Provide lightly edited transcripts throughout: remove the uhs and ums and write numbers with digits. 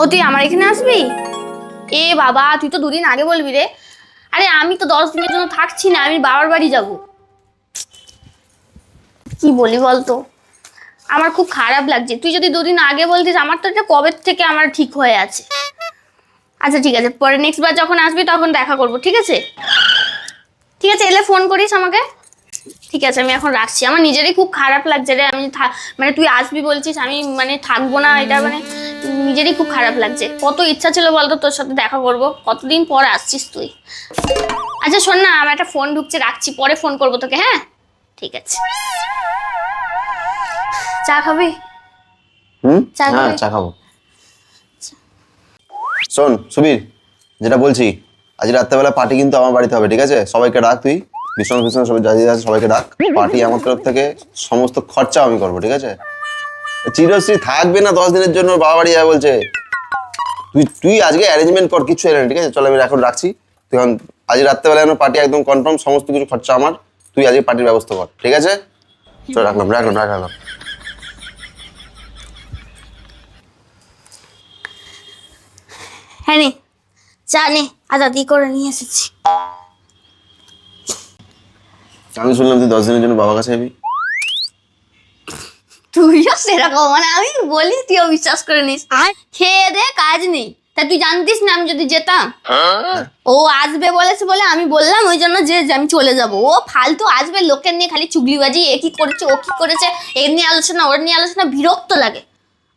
ও তুই আমার এখানে আসবি? এ বাবা, তুই তো দুদিন আগে বলবি রে। আরে আমি তো 10 দিনের জন্য থাকছি না, আমি বাবার বাড়ি যাব। কি বলি বলতো, আমার খুব খারাপ লাগছে। তুই যদি দুদিন আগে বলতিস, আমার তো এটা কবে থেকে আমার ঠিক হয়ে আছে। আচ্ছা ঠিক আছে, পরে নেক্সট বার যখন আসবি তখন দেখা করব, ঠিক আছে? ঠিক আছে, এলে ফোন করিস আমাকে। ঠিক আছে, আমি এখন রাখছি। আমার নিজেরই খুব খারাপ লাগছে রে। আমি মানে তুই আসবি বলছিস, আমি মানে থাকবো না, এটা মানে নিজেরই খুব খারাপ লাগছে। কত ইচ্ছা ছিল বলতো তোর সাথে দেখা করব, কতদিন পর আসছিস তুই। আচ্ছা শোন না, আমার একটা ফোন ঢুকছে, রাখছি, পরে ফোন করবো তোকে। হ্যাঁ ঠিক আছে। চা খাবি? চা হ্যাঁ খাবি? চা খাবো। শোন সুবীর, যেটা বলছি, আজ রাত্রেবেলা পার্টি কিন্তু আমার বাড়িতে হবে, ঠিক আছে? সবাইকে ডাক, তুই বিষ্ণু বিষ্ণু সবাই যা যা আছে সবাইকে ডাক। পার্টি আমার তরফ থেকে, সমস্ত খরচা আমি করবো, ঠিক আছে? চিরশ্রী থাকবে না 10 দিনের জন্য, বাবা বাড়ি যাবে বলছে। তুই তুই আজকে অ্যারেঞ্জমেন্ট কর, কিছু এলে না, ঠিক আছে? চল আমি এখন রাখছি। তুই এখন আজ রাত্রেবেলা আমার পার্টি একদম কনফার্ম, সমস্ত কিছু খরচা আমার। তুই আজকে পার্টির ব্যবস্থা কর, ঠিক আছে? চল রাখলাম রাখলাম রাখলাম। হ্যাঁ নে, চা নে, আদাদি করে নিয়ে এসেছি। আমি শুনলাম তুই 10 দিনের জন্য বাবার কাছে যাবি। তুইও সেরকম, মানে আমি বলি তুইও বিশ্বাস করে নিস। খেয়ে দে, কাজ নেই। তা তুই জানতিস না আমি যদি যেতাম? ও আসবে বলেছে বলে আমি বললাম, ওই জন্য যে আমি চলে যাব। ও ফালতু আসবে, লোকের নিয়ে খালি চুগলিবাজি, এ কি করেছে ও কি করেছে, এর নিয়ে আলোচনা ওর নিয়ে আলোচনা, বিরক্ত লাগে।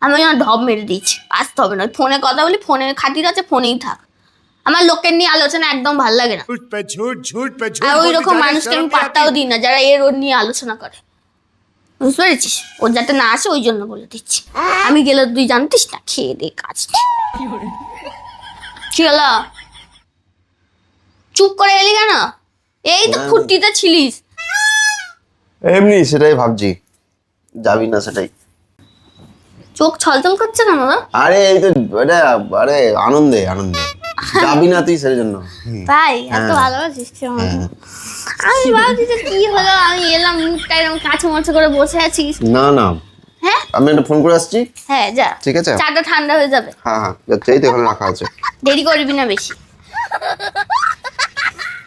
আমি ওই জন্য ঢপ মেরে দিচ্ছি, আসতে হবে না। ফোনে কথা বলি, ফোনে খাতির আছে, ফোনেই থাক। আমার লোকের নিয়ে আলোচনা একদম ভাল লাগে না। আর ওই রকম মানুষকে আমি পাত্তাও দিই না, যারা ওর নিয়ে আলোচনা করে। বুঝতে পেরেছিস? ওর যাতে না আসে ওই জন্য বলে দিচ্ছি। আমি গেলে তুই জানতিস না, খেয়ে দে কাজ নেই। কি হলো? চুপ করে এলি কেন? এই তো ফুর্তিতে ছিলিস। এমনি সেটাই ভাবছি, যাবি না সেটাই। চোখ ছলছল করছে কেন না? আরে এই তো এটা, আরে আনন্দে আনন্দে যাবি না তুই সেই জন্য। তাই এত ভালোবাসিস তুই আমাকে? আমি ভাবছি যে কি হলো, আমি এলাম, মুখটা এরকম কাছে মাছে করে বসে আছিস। না না, হ্যাঁ আমি একটা ফোন করে আসছি। হ্যাঁ যা, ঠিক আছে। চাটা ঠান্ডা হয়ে যাবে। হ্যাঁ হ্যাঁ যাচ্ছে, এই তো এখানে রাখা আছে। দেরি করবি না বেশি।